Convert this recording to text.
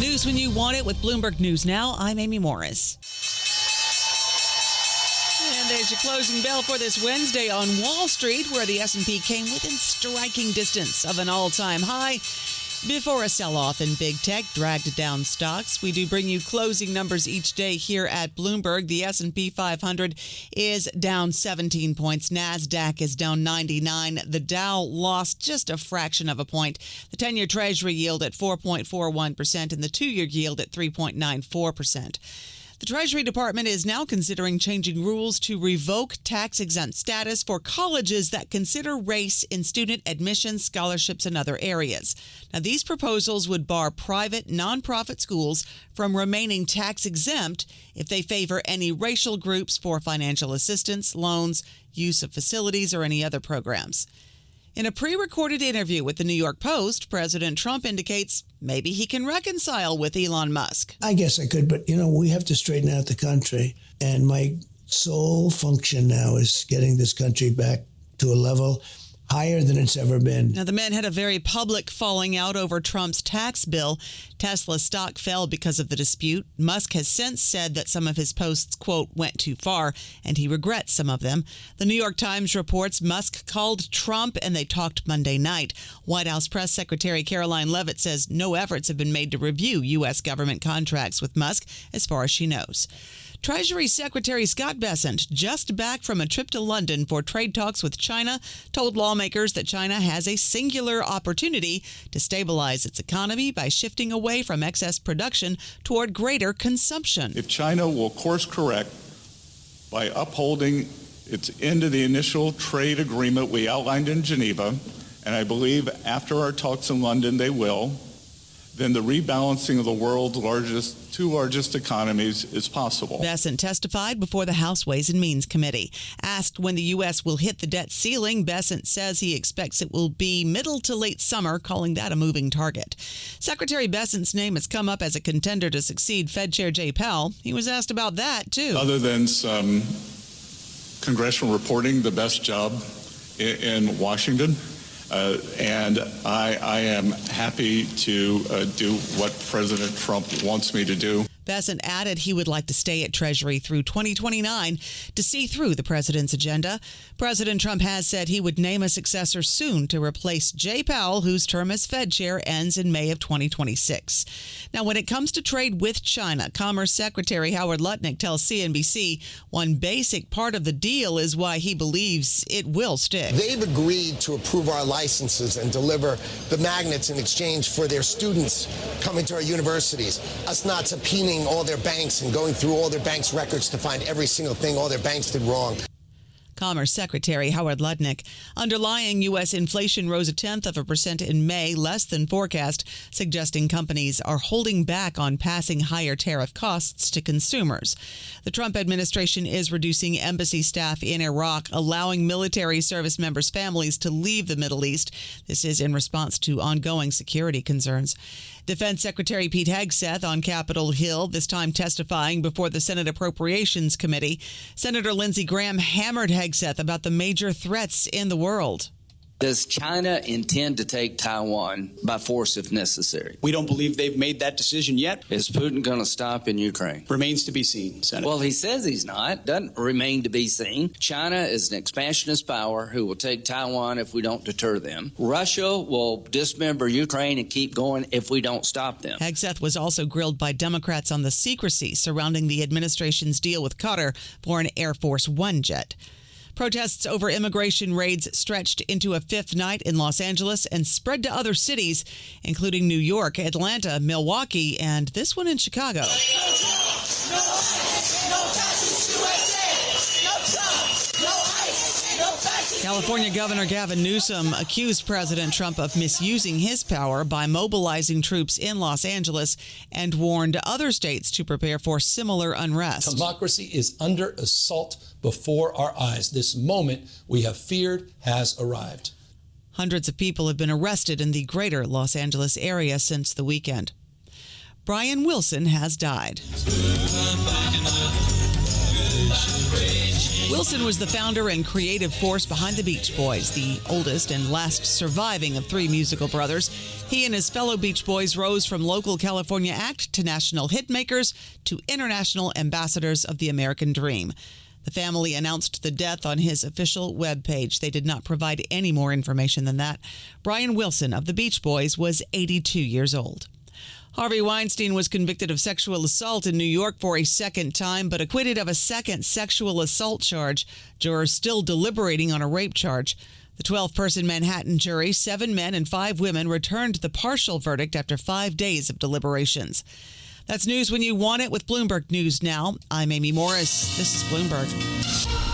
News when you want it with Bloomberg News Now. I'm Amy Morris. And there's your closing bell for this Wednesday on Wall Street, where the S&P came within striking distance of an all-time high before a sell-off in big tech dragged down stocks. We do bring you closing numbers each day here at Bloomberg. The S&P 500 is down 17 points. NASDAQ is down 99. The Dow lost just a fraction of a point. The 10-year Treasury yield at 4.41% and the 2-year yield at 3.94%. The Treasury Department is now considering changing rules to revoke tax-exempt status for colleges that consider race in student admissions, scholarships, and other areas. Now, these proposals would bar private, nonprofit schools from remaining tax-exempt if they favor any racial groups for financial assistance, loans, use of facilities, or any other programs. In a pre-recorded interview with the New York Post, President Trump indicates maybe he can reconcile with Elon Musk. I guess I could, but, we have to straighten out the country. And my sole function now is getting this country back to a level higher than it's ever been. Now, the men had a very public falling out over Trump's tax bill. Tesla stock fell because of the dispute. Musk has since said that some of his posts, quote, went too far, and he regrets some of them. The New York Times reports Musk called Trump and they talked Monday night. White House Press Secretary Caroline Leavitt says no efforts have been made to review U.S. government contracts with Musk as far as she knows. Treasury Secretary Scott Bessent, just back from a trip to London for trade talks with China, told lawmakers that China has a singular opportunity to stabilize its economy by shifting away from excess production toward greater consumption. If China will course correct by upholding its end of the initial trade agreement we outlined in Geneva, and I believe after our talks in London they will, then the rebalancing of the world's two largest economies is possible. Bessent testified before the House Ways and Means Committee. Asked when the U.S. will hit the debt ceiling, Bessent says he expects it will be middle to late summer, calling that a moving target. Secretary Bessent's name has come up as a contender to succeed Fed Chair Jay Powell. He was asked about that, too. Other than some congressional reporting, the best job in Washington. And I am happy to do what President Trump wants me to do. Bessent added he would like to stay at Treasury through 2029 to see through the president's agenda. President Trump has said he would name a successor soon to replace Jay Powell, whose term as Fed chair ends in May of 2026. Now, when it comes to trade with China, Commerce Secretary Howard Lutnick tells CNBC one basic part of the deal is why he believes it will stick. They've agreed to approve our licenses and deliver the magnets in exchange for their students coming to our universities, us not subpoenaing all their banks and going through all their banks' records to find every single thing all their banks did wrong. Commerce Secretary Howard Lutnick. Underlying U.S. inflation rose 0.1% in May, less than forecast, suggesting companies are holding back on passing higher tariff costs to consumers. The Trump administration is reducing embassy staff in Iraq, allowing military service members' families to leave the Middle East. This is in response to ongoing security concerns. Defense Secretary Pete Hegseth on Capitol Hill, this time testifying before the Senate Appropriations Committee. Senator Lindsey Graham hammered Hegseth about the major threats in the world. Does China intend to take Taiwan by force if necessary? We don't believe they've made that decision yet. Is Putin going to stop in Ukraine? Remains to be seen, Senator. Well, he says he's not. Doesn't remain to be seen. China is an expansionist power who will take Taiwan if we don't deter them. Russia will dismember Ukraine and keep going if we don't stop them. Hegseth was also grilled by Democrats on the secrecy surrounding the administration's deal with Qatar for an Air Force One jet. Protests over immigration raids stretched into a fifth night in Los Angeles and spread to other cities, including New York, Atlanta, Milwaukee, and this one in Chicago. California Governor Gavin Newsom accused President Trump of misusing his power by mobilizing troops in Los Angeles and warned other states to prepare for similar unrest. Democracy is under assault before our eyes. This moment we have feared has arrived. Hundreds of people have been arrested in the greater Los Angeles area since the weekend. Brian Wilson has died. Wilson was the founder and creative force behind the Beach Boys, the oldest and last surviving of three musical brothers. He and his fellow Beach Boys rose from local California act to national hitmakers to international ambassadors of the American dream. The family announced the death on his official webpage. They did not provide any more information than that. Brian Wilson of the Beach Boys was 82 years old. Harvey Weinstein was convicted of sexual assault in New York for a second time, but acquitted of a second sexual assault charge. Jurors still deliberating on a rape charge. The 12-person Manhattan jury, 7 men and 5 women, returned the partial verdict after 5 days of deliberations. That's news when you want it with Bloomberg News Now. I'm Amy Morris. This is Bloomberg.